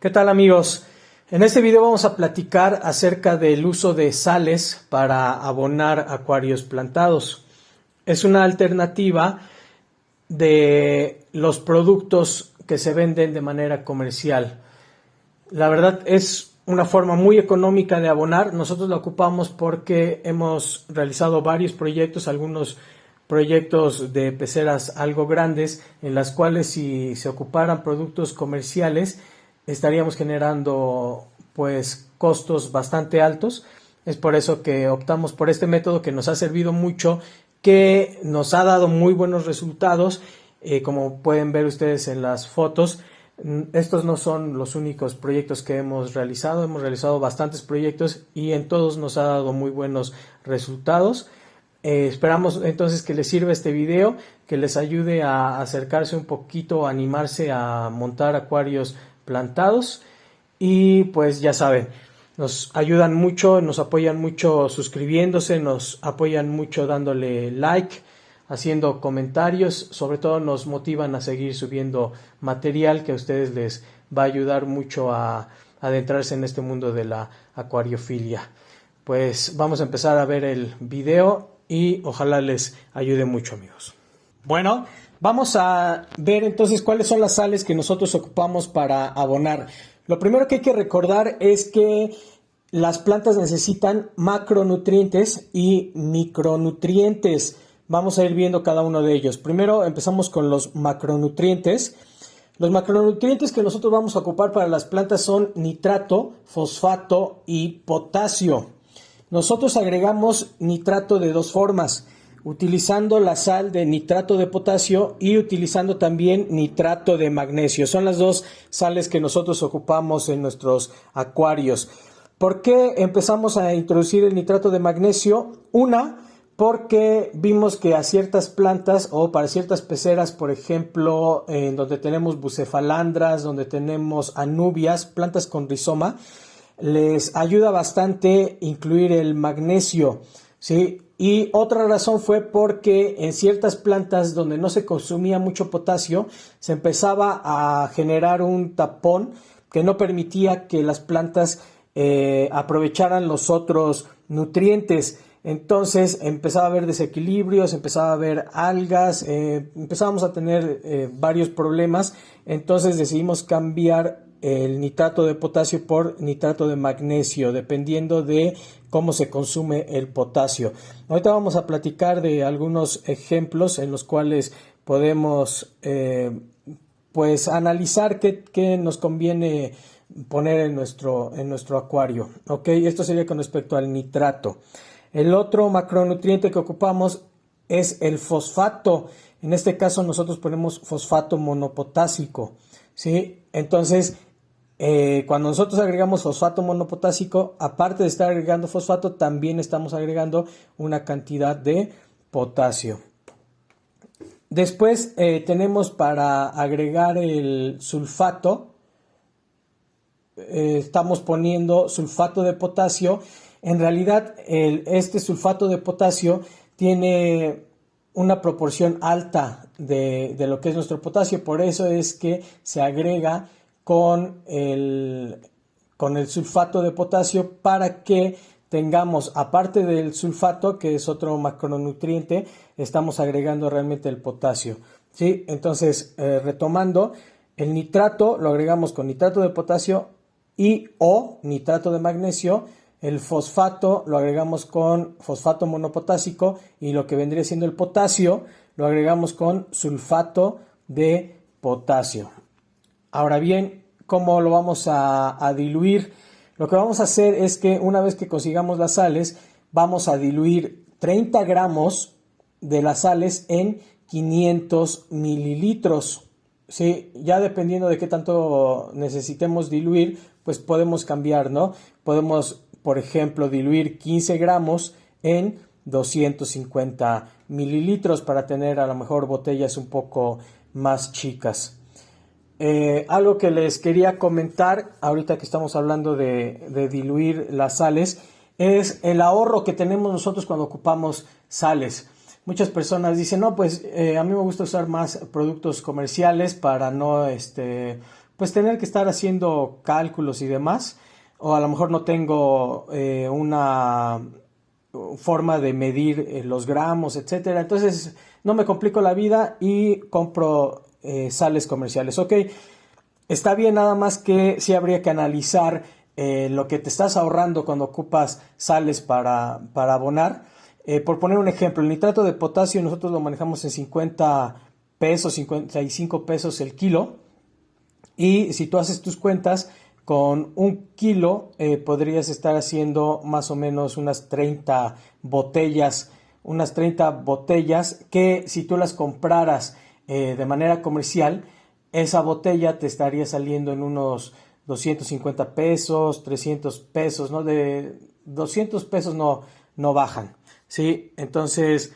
¿Qué tal, amigos? En este video vamos a platicar acerca del uso de sales para abonar acuarios plantados. Es una alternativa de los productos que se venden de manera comercial. La verdad es una forma muy económica de abonar. Nosotros la ocupamos porque hemos realizado varios proyectos, algunos proyectos de peceras algo grandes, en las cuales si se ocuparan productos comerciales estaríamos generando pues costos bastante altos. Es por eso que optamos por este método que nos ha servido mucho, que nos ha dado muy buenos resultados, como pueden ver ustedes en las fotos. Estos no son los únicos proyectos que hemos realizado bastantes proyectos y en todos nos ha dado muy buenos resultados. Esperamos entonces que les sirva este video, que les ayude a acercarse un poquito, a animarse a montar acuarios plantados y pues ya saben, nos ayudan mucho, nos apoyan mucho suscribiéndose, nos apoyan mucho dándole like, haciendo comentarios, sobre todo nos motivan a seguir subiendo material que a ustedes les va a ayudar mucho a adentrarse en este mundo de la acuariofilia. Pues vamos a empezar a ver el video y ojalá les ayude mucho, amigos. Bueno, vamos a ver entonces cuáles son las sales que nosotros ocupamos para abonar. Lo primero que hay que recordar es que las plantas necesitan macronutrientes y micronutrientes. Vamos a ir viendo cada uno de ellos. Primero empezamos con los macronutrientes. Los macronutrientes que nosotros vamos a ocupar para las plantas son nitrato, fosfato y potasio. Nosotros agregamos nitrato de dos formas, utilizando la sal de nitrato de potasio y utilizando también nitrato de magnesio. Son las dos sales que nosotros ocupamos en nuestros acuarios. ¿Por qué empezamos a introducir el nitrato de magnesio? Porque vimos que a ciertas plantas o para ciertas peceras, por ejemplo, en donde tenemos bucefalandras, donde tenemos anubias, plantas con rizoma, les ayuda bastante incluir el magnesio, ¿sí? Y otra razón fue porque en ciertas plantas donde no se consumía mucho potasio, se empezaba a generar un tapón que no permitía que las plantas aprovecharan los otros nutrientes. Entonces empezaba a haber desequilibrios, empezaba a haber algas, empezábamos a tener varios problemas. Entonces decidimos cambiar el nitrato de potasio por nitrato de magnesio, dependiendo de cómo se consume el potasio. Ahorita vamos a platicar de algunos ejemplos en los cuales podemos pues analizar qué nos conviene poner en nuestro acuario. ¿Ok? Esto sería con respecto al nitrato. El otro macronutriente que ocupamos es el fosfato. En este caso nosotros ponemos fosfato monopotásico, ¿sí? Entonces, cuando nosotros agregamos fosfato monopotásico, aparte de estar agregando fosfato, también estamos agregando una cantidad de potasio. Después tenemos para agregar el sulfato, estamos poniendo sulfato de potasio. En realidad, este sulfato de potasio tiene una proporción alta de lo que es nuestro potasio, por eso es que se agrega con el sulfato de potasio para que tengamos, aparte del sulfato, que es otro macronutriente, estamos agregando realmente el potasio, ¿sí? Entonces, retomando, el nitrato lo agregamos con nitrato de potasio o nitrato de magnesio. El fosfato lo agregamos con fosfato monopotásico y lo que vendría siendo el potasio lo agregamos con sulfato de potasio. Ahora bien, ¿cómo lo vamos a diluir? Lo que vamos a hacer es que una vez que consigamos las sales, vamos a diluir 30 gramos de las sales en 500 mililitros. Sí, ya dependiendo de qué tanto necesitemos diluir, pues podemos cambiar, ¿no? Podemos, por ejemplo, diluir 15 gramos en 250 mililitros para tener a lo mejor botellas un poco más chicas. Algo que les quería comentar ahorita que estamos hablando de diluir las sales es el ahorro que tenemos nosotros cuando ocupamos sales. Muchas personas dicen, no, pues a mí me gusta usar más productos comerciales para no pues tener que estar haciendo cálculos y demás, o a lo mejor no tengo una forma de medir los gramos, etcétera. Entonces no me complico la vida y compro sales comerciales. Ok, está bien, nada más que sí habría que analizar lo que te estás ahorrando cuando ocupas sales para abonar. Por poner un ejemplo, el nitrato de potasio nosotros lo manejamos en 50 pesos, 55 pesos el kilo. Y si tú haces tus cuentas, con un kilo podrías estar haciendo más o menos unas 30 botellas, que si tú las compraras de manera comercial, esa botella te estaría saliendo en unos 250 pesos, 300 pesos, ¿no? De 200 pesos no bajan, ¿sí? Entonces,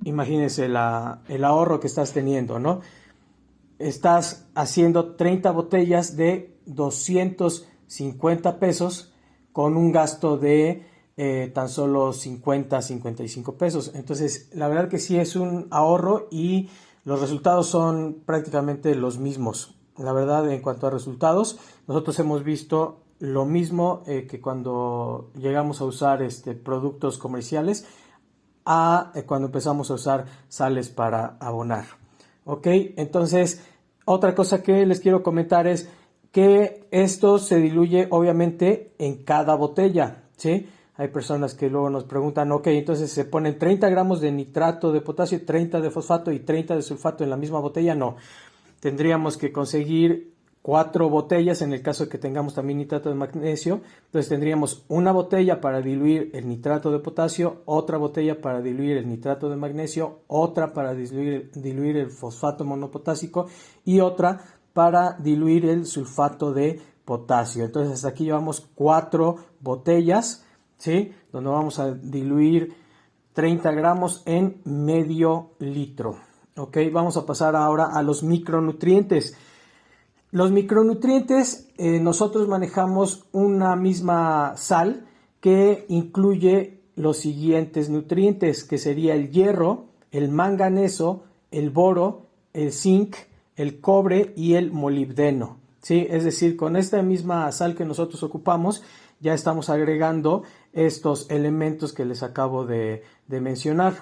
imagínense el ahorro que estás teniendo, ¿no? Estás haciendo 30 botellas de 250 pesos con un gasto de tan solo 55 pesos. Entonces, la verdad que sí es un ahorro y los resultados son prácticamente los mismos. La verdad, en cuanto a resultados, nosotros hemos visto lo mismo que cuando llegamos a usar productos comerciales a cuando empezamos a usar sales para abonar. Ok, entonces otra cosa que les quiero comentar es que esto se diluye obviamente en cada botella, ¿sí? Hay personas que luego nos preguntan, ok, entonces se ponen 30 gramos de nitrato de potasio, 30 de fosfato y 30 de sulfato en la misma botella. No, tendríamos que conseguir 4 botellas en el caso de que tengamos también nitrato de magnesio. Entonces tendríamos una botella para diluir el nitrato de potasio, otra botella para diluir el nitrato de magnesio, otra para diluir el fosfato monopotásico y otra para diluir el sulfato de potasio. Entonces hasta aquí llevamos 4 botellas, ¿sí? Donde vamos a diluir 30 gramos en medio litro. Ok, vamos a pasar ahora a los micronutrientes. Los micronutrientes, nosotros manejamos una misma sal que incluye los siguientes nutrientes, que sería el hierro, el manganeso, el boro, el zinc, el cobre y el molibdeno, ¿sí? Es decir, con esta misma sal que nosotros ocupamos, ya estamos agregando estos elementos que les acabo de mencionar,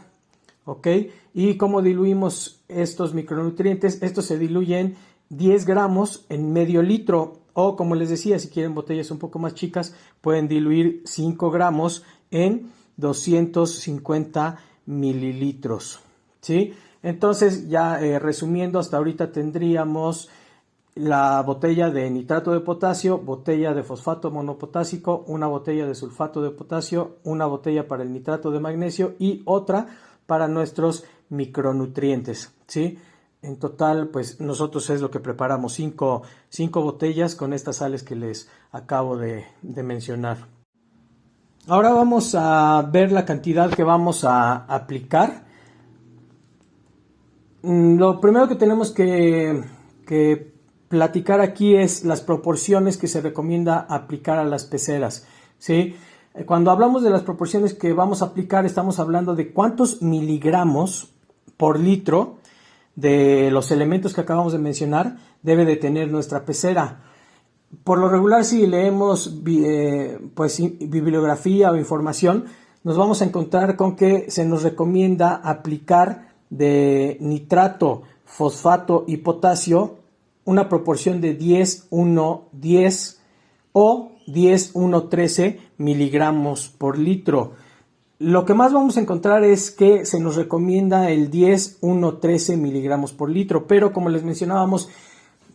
¿ok? ¿Y cómo diluimos estos micronutrientes? Estos se diluyen 10 gramos en medio litro, o como les decía, si quieren botellas un poco más chicas, pueden diluir 5 gramos en 250 mililitros, ¿sí? Entonces, ya resumiendo, hasta ahorita tendríamos la botella de nitrato de potasio, botella de fosfato monopotásico, una botella de sulfato de potasio, una botella para el nitrato de magnesio y otra para nuestros micronutrientes, ¿sí? En total, pues nosotros es lo que preparamos, 5 botellas con estas sales que les acabo de mencionar. Ahora vamos a ver la cantidad que vamos a aplicar. Lo primero que tenemos que platicar aquí es las proporciones que se recomienda aplicar a las peceras, ¿sí? Cuando hablamos de las proporciones que vamos a aplicar, estamos hablando de cuántos miligramos por litro de los elementos que acabamos de mencionar debe de tener nuestra pecera. Por lo regular, si leemos bibliografía o información, nos vamos a encontrar con que se nos recomienda aplicar de nitrato, fosfato y potasio una proporción de 10:1:10 o 10:1:13 miligramos por litro. Lo que más vamos a encontrar es que se nos recomienda el 10:1:13 miligramos por litro, pero como les mencionábamos,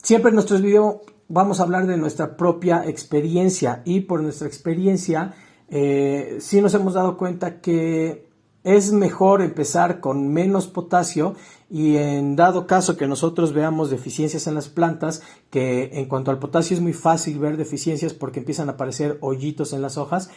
siempre en nuestros videos vamos a hablar de nuestra propia experiencia, y por nuestra experiencia sí nos hemos dado cuenta que es mejor empezar con menos potasio, y en dado caso que nosotros veamos deficiencias en las plantas, que en cuanto al potasio es muy fácil ver deficiencias porque empiezan a aparecer hoyitos en las hojas,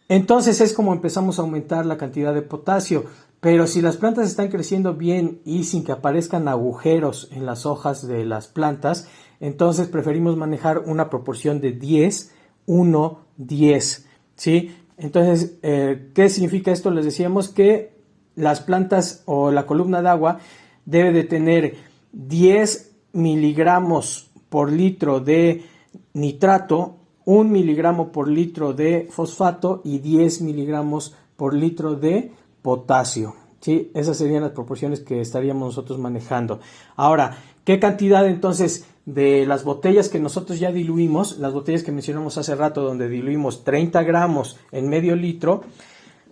entonces es como empezamos a aumentar la cantidad de potasio. Pero si las plantas están creciendo bien y sin que aparezcan agujeros en las hojas de las plantas, entonces preferimos manejar una proporción de 10:1:10, ¿sí? Entonces, ¿qué significa esto? Les decíamos que las plantas o la columna de agua debe de tener 10 miligramos por litro de nitrato, 1 miligramo por litro de fosfato y 10 miligramos por litro de potasio. ¿Sí? Esas serían las proporciones que estaríamos nosotros manejando. Ahora, ¿qué cantidad entonces de las botellas que nosotros ya diluimos, las botellas que mencionamos hace rato donde diluimos 30 gramos en medio litro,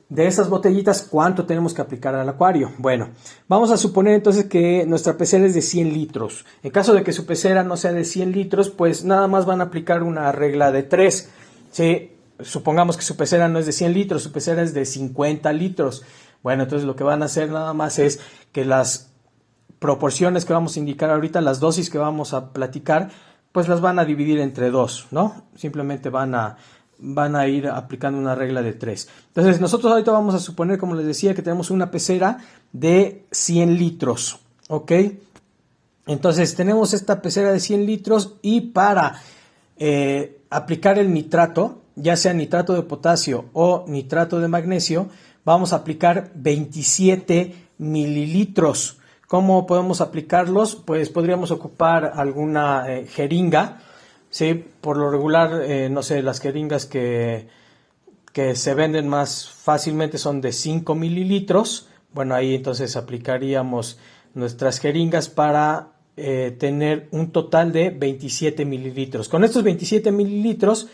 de esas botellitas, ¿cuánto tenemos que aplicar al acuario? Bueno, vamos a suponer entonces que nuestra pecera es de 100 litros. En caso de que su pecera no sea de 100 litros, pues nada más van a aplicar una regla de 3. ¿Sí? Supongamos que su pecera no es de 100 litros, su pecera es de 50 litros. Bueno, entonces lo que van a hacer nada más es que las proporciones que vamos a indicar ahorita, las dosis que vamos a platicar, pues las van a dividir entre 2, ¿no? Simplemente van a ir aplicando una regla de 3. Entonces nosotros ahorita vamos a suponer, como les decía, que tenemos una pecera de 100 litros, ¿ok? Entonces tenemos esta pecera de 100 litros y para aplicar el nitrato, ya sea nitrato de potasio o nitrato de magnesio, vamos a aplicar 27 mililitros. ¿Cómo podemos aplicarlos? Pues podríamos ocupar alguna jeringa. Sí, por lo regular, no sé, las jeringas que se venden más fácilmente son de 5 mililitros. Bueno, ahí entonces aplicaríamos nuestras jeringas para tener un total de 27 mililitros. Con estos 27 mililitros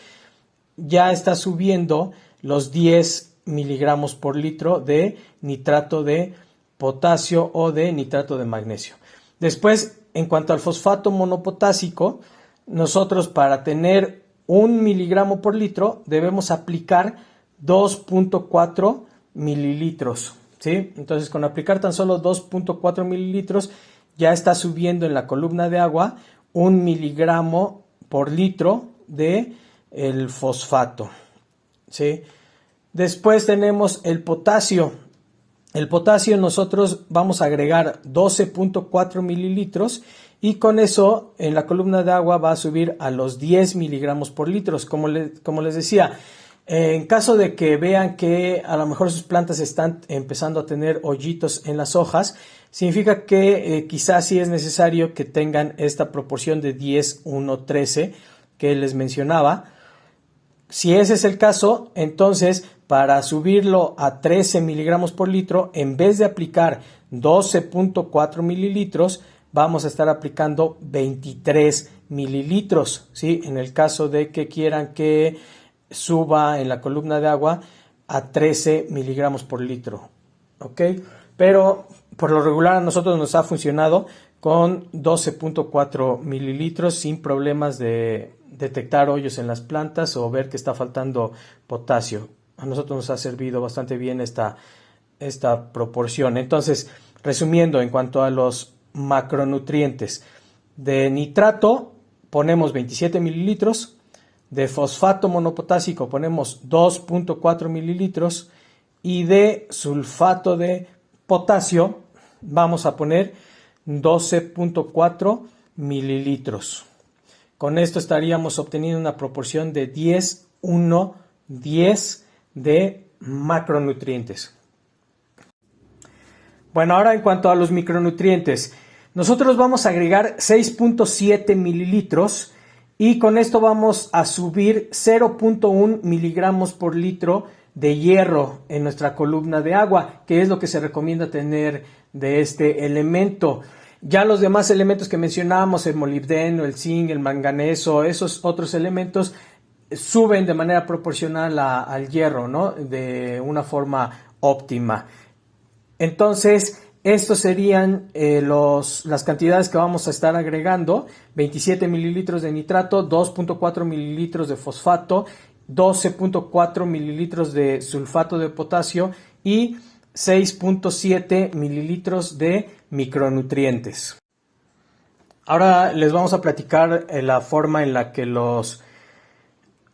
ya está subiendo los 10 miligramos por litro de nitrato de potasio o de nitrato de magnesio. Después, en cuanto al fosfato monopotásico, nosotros para tener 1 miligramo por litro debemos aplicar 2.4 mililitros. ¿Sí? Entonces, con aplicar tan solo 2.4 mililitros ya está subiendo en la columna de agua 1 miligramo por litro de el fosfato. ¿Sí? Después tenemos el potasio. El potasio nosotros vamos a agregar 12.4 mililitros y con eso en la columna de agua va a subir a los 10 miligramos por litro. Como les decía, en caso de que vean que a lo mejor sus plantas están empezando a tener hoyitos en las hojas, significa que quizás sí es necesario que tengan esta proporción de 10:1:13 que les mencionaba. Si ese es el caso, entonces para subirlo a 13 miligramos por litro, en vez de aplicar 12.4 mililitros, vamos a estar aplicando 23 mililitros, ¿sí? En el caso de que quieran que suba en la columna de agua a 13 miligramos por litro, ¿ok? Pero por lo regular a nosotros nos ha funcionado con 12.4 mililitros sin problemas de detectar hoyos en las plantas o ver que está faltando potasio. A nosotros nos ha servido bastante bien esta proporción. Entonces, resumiendo, en cuanto a los macronutrientes, de nitrato ponemos 27 mililitros, de fosfato monopotásico ponemos 2.4 mililitros y de sulfato de potasio vamos a poner 12.4 mililitros. Con esto estaríamos obteniendo una proporción de 10:1:10 de macronutrientes. Bueno, ahora en cuanto a los micronutrientes, nosotros vamos a agregar 6.7 mililitros y con esto vamos a subir 0.1 miligramos por litro de hierro en nuestra columna de agua, que es lo que se recomienda tener de este elemento. Ya los demás elementos que mencionábamos, el molibdeno, el zinc, el manganeso, esos otros elementos suben de manera proporcional al hierro, ¿no? De una forma óptima. Entonces, estos serían las cantidades que vamos a estar agregando: 27 mililitros de nitrato, 2.4 mililitros de fosfato, 12.4 mililitros de sulfato de potasio y 6.7 mililitros de micronutrientes. Ahora les vamos a platicar la forma en la que los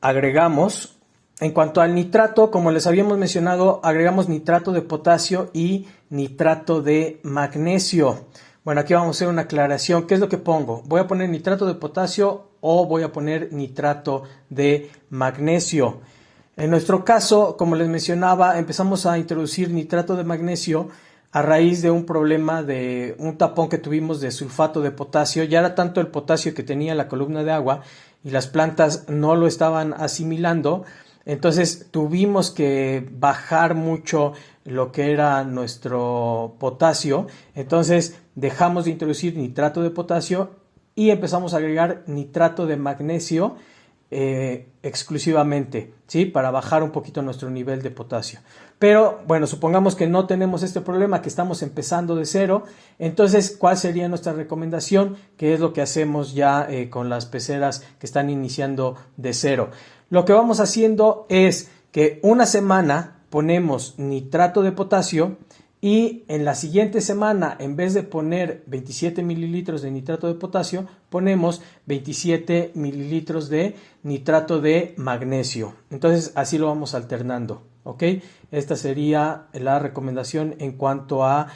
agregamos. En cuanto al nitrato, como les habíamos mencionado, agregamos nitrato de potasio y nitrato de magnesio. Bueno, aquí vamos a hacer una aclaración. ¿Qué es lo que pongo? ¿Voy a poner nitrato de potasio o voy a poner nitrato de magnesio? En nuestro caso, como les mencionaba, empezamos a introducir nitrato de magnesio a raíz de un problema de un tapón que tuvimos de sulfato de potasio. Ya era tanto el potasio que tenía la columna de agua y las plantas no lo estaban asimilando. Entonces tuvimos que bajar mucho lo que era nuestro potasio. Entonces dejamos de introducir nitrato de potasio y empezamos a agregar nitrato de magnesio exclusivamente, ¿sí? Para bajar un poquito nuestro nivel de potasio. Pero bueno, supongamos que no tenemos este problema, que estamos empezando de cero. Entonces, ¿cuál sería nuestra recomendación? ¿Qué es lo que hacemos ya con las peceras que están iniciando de cero? Lo que vamos haciendo es que una semana ponemos nitrato de potasio y en la siguiente semana, en vez de poner 27 mililitros de nitrato de potasio, ponemos 27 mililitros de nitrato de magnesio. Entonces así lo vamos alternando, ¿ok? Esta sería la recomendación en cuanto a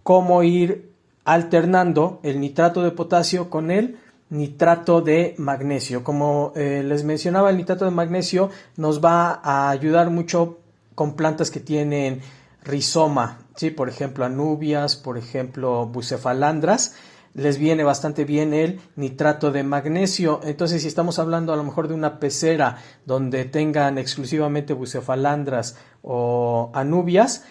cómo ir alternando el nitrato de potasio con el nitrato de magnesio. Como les mencionaba, el nitrato de magnesio nos va a ayudar mucho con plantas que tienen rizoma, ¿sí? Por ejemplo, anubias, por ejemplo, bucephalandras, les viene bastante bien el nitrato de magnesio. Entonces, si estamos hablando a lo mejor de una pecera donde tengan exclusivamente bucephalandras o anubias,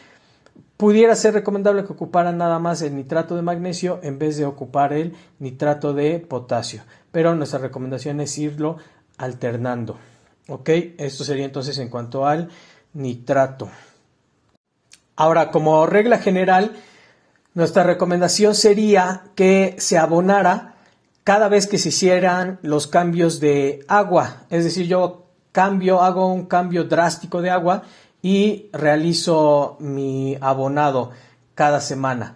pudiera ser recomendable que ocuparan nada más el nitrato de magnesio en vez de ocupar el nitrato de potasio. Pero nuestra recomendación es irlo alternando, ¿ok? Esto sería entonces en cuanto al nitrato. Ahora, como regla general, nuestra recomendación sería que se abonara cada vez que se hicieran los cambios de agua. Es decir, yo hago un cambio drástico de agua y realizo mi abonado cada semana.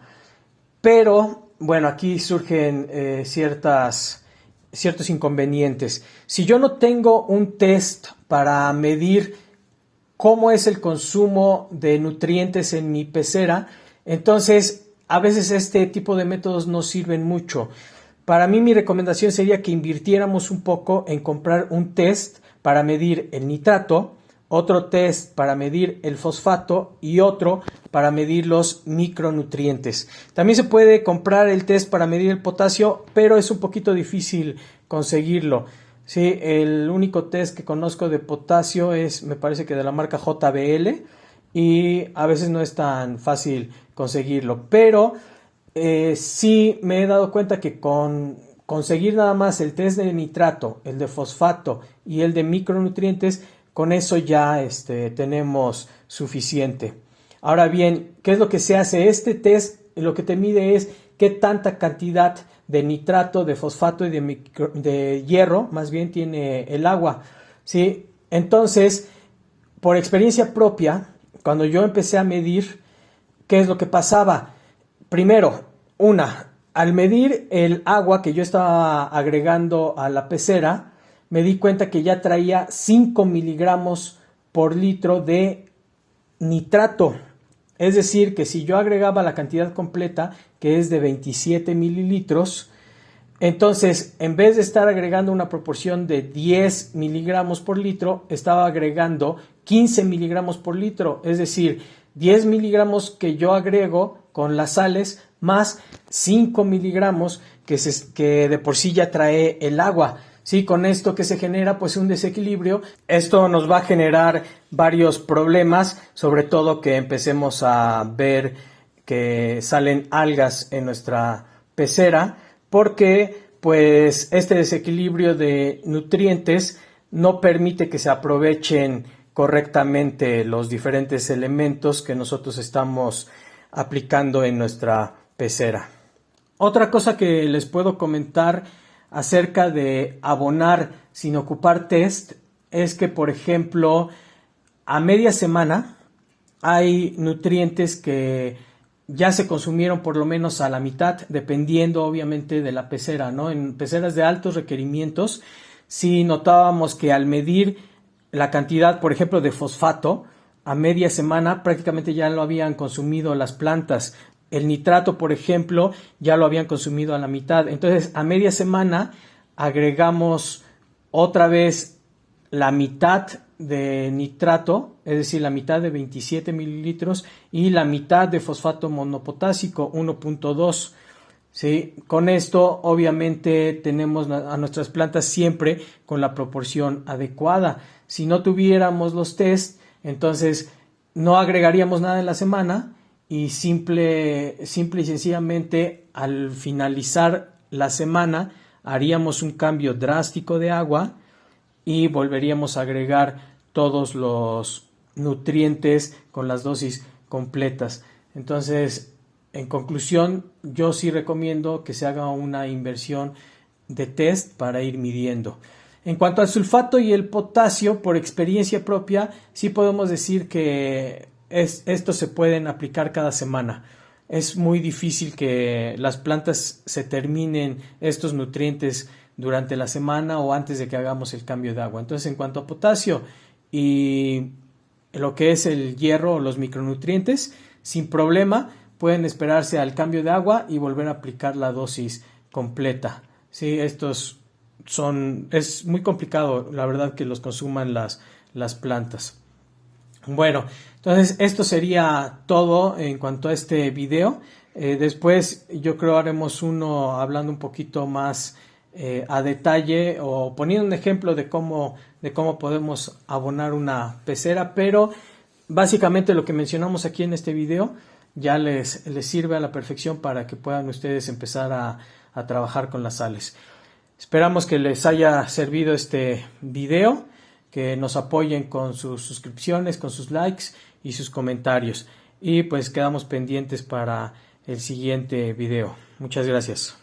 Pero, bueno, aquí surgen ciertos inconvenientes. Si yo no tengo un test para medir cómo es el consumo de nutrientes en mi pecera, entonces a veces este tipo de métodos no sirven mucho. Para mí, mi recomendación sería que invirtiéramos un poco en comprar un test para medir el nitrato, otro test para medir el fosfato y otro para medir los micronutrientes. También se puede comprar el test para medir el potasio, pero es un poquito difícil conseguirlo. Sí, el único test que conozco de potasio es, me parece que de la marca JBL, y a veces no es tan fácil conseguirlo, pero sí me he dado cuenta que con conseguir nada más el test de nitrato, el de fosfato y el de micronutrientes, con eso ya tenemos suficiente. Ahora bien, ¿qué es lo que se hace? Este test lo que te mide es qué tanta cantidad de nitrato, de fosfato y de hierro, más bien, tiene el agua, ¿sí? Entonces, por experiencia propia, cuando yo empecé a medir, ¿qué es lo que pasaba? Primero, al medir el agua que yo estaba agregando a la pecera, me di cuenta que ya traía 5 miligramos por litro de nitrato. Es decir, que si yo agregaba la cantidad completa, que es de 27 mililitros, entonces en vez de estar agregando una proporción de 10 miligramos por litro, estaba agregando 15 miligramos por litro. Es decir, 10 miligramos que yo agrego con las sales más 5 miligramos que de por sí ya trae el agua. Sí, con esto que se genera pues un desequilibrio. Esto nos va a generar varios problemas, sobre todo que empecemos a ver que salen algas en nuestra pecera, porque pues este desequilibrio de nutrientes no permite que se aprovechen correctamente los diferentes elementos que nosotros estamos aplicando en nuestra pecera. Otra cosa que les puedo comentar acerca de abonar sin ocupar test es que, por ejemplo, a media semana hay nutrientes que ya se consumieron por lo menos a la mitad, dependiendo obviamente de la pecera, ¿no? En peceras de altos requerimientos, sí notábamos que al medir la cantidad, por ejemplo, de fosfato, a media semana prácticamente ya lo habían consumido las plantas. El nitrato, por ejemplo, ya lo habían consumido a la mitad. Entonces, a media semana agregamos otra vez la mitad de nitrato, es decir, la mitad de 27 mililitros y la mitad de fosfato monopotásico 1.2. ¿Sí? Con esto obviamente tenemos a nuestras plantas siempre con la proporción adecuada. Si no tuviéramos los test, entonces no agregaríamos nada en la semana y simple y sencillamente al finalizar la semana haríamos un cambio drástico de agua y volveríamos a agregar todos los nutrientes con las dosis completas. Entonces, en conclusión, yo sí recomiendo que se haga una inversión de test para ir midiendo. En cuanto al sulfato y el potasio, por experiencia propia, sí podemos decir que estos se pueden aplicar cada semana. Es muy difícil que las plantas se terminen estos nutrientes durante la semana o antes de que hagamos el cambio de agua. Entonces, en cuanto a potasio y lo que es el hierro o los micronutrientes, sin problema pueden esperarse al cambio de agua y volver a aplicar la dosis completa. Sí, es muy complicado, la verdad, que los consuman las plantas. Bueno, entonces esto sería todo en cuanto a este video. Después yo creo haremos uno hablando un poquito más a detalle o poniendo un ejemplo de cómo podemos abonar una pecera, pero básicamente lo que mencionamos aquí en este video ya les sirve a la perfección para que puedan ustedes empezar a trabajar con las sales. Esperamos que les haya servido este video, que nos apoyen con sus suscripciones, con sus likes y sus comentarios. Y pues quedamos pendientes para el siguiente video. Muchas gracias.